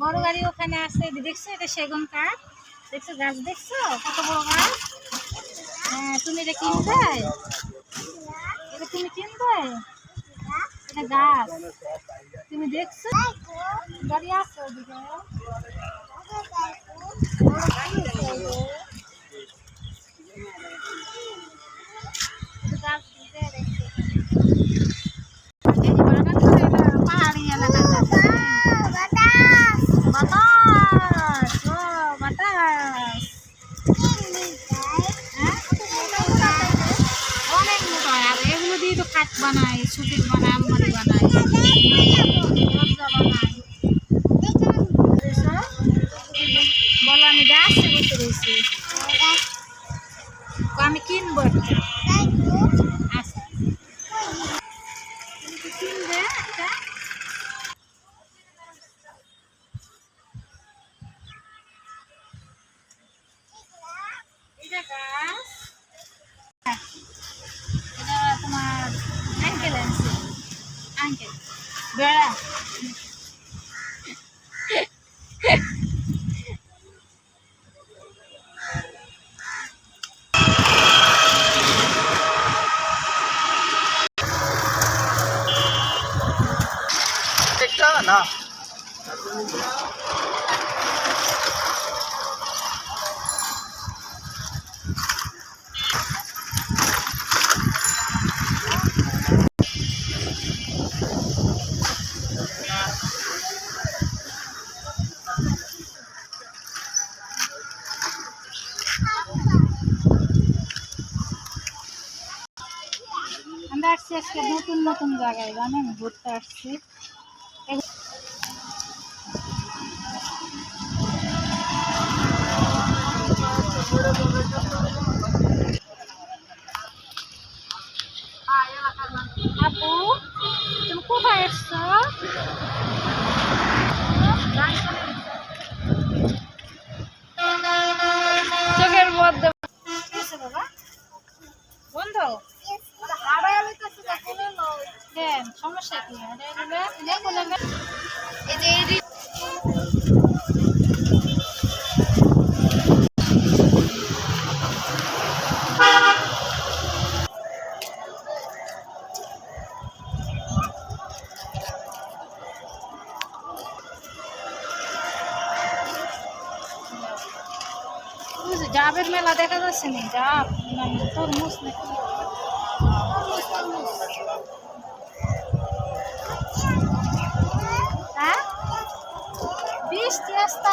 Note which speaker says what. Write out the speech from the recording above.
Speaker 1: বড় গাড়ি ওখানে আছে, দেখছো এটা সেগুন কাঠ, দেখছো গাছ, দেখছো কত বড় গাছ। হ্যাঁ তুমি এটা কিনবে, এটা তুমি কিনবে, এটা গাছ তুমি দেখছো, গাড়ি আছে ওদিকে, পাহাড়ি এলাকা বাতাস, ও বাতাস অনেক মোটা। আর এগুলো দিয়ে তো খাট বানায়, সুতির বানায়, আলমারি বানায়, দরজা বানায়। বলো আমি গাছে বসে রয়েছি, আমি কিনবো একটা। আচ্ছা তুমি কি কিনবে একটা? এটা গাছ, এটা তোমার আঙ্কেল আনছে, আঙ্কেল বেড়া।
Speaker 2: না
Speaker 1: আমরা আসছি আজকে নতুন নতুন জায়গায়, জানেন, ঘুরতে আসছি। আপু তুমি কোথায় এসছো? চোখের মধ্যে বাবা বন্ধ, সমস্যা কি? ডাবের মেলা দেখা যাচ্ছে না, ডাব তরমুজ নাকি, হ্যাঁ বৃষ্টি আসতে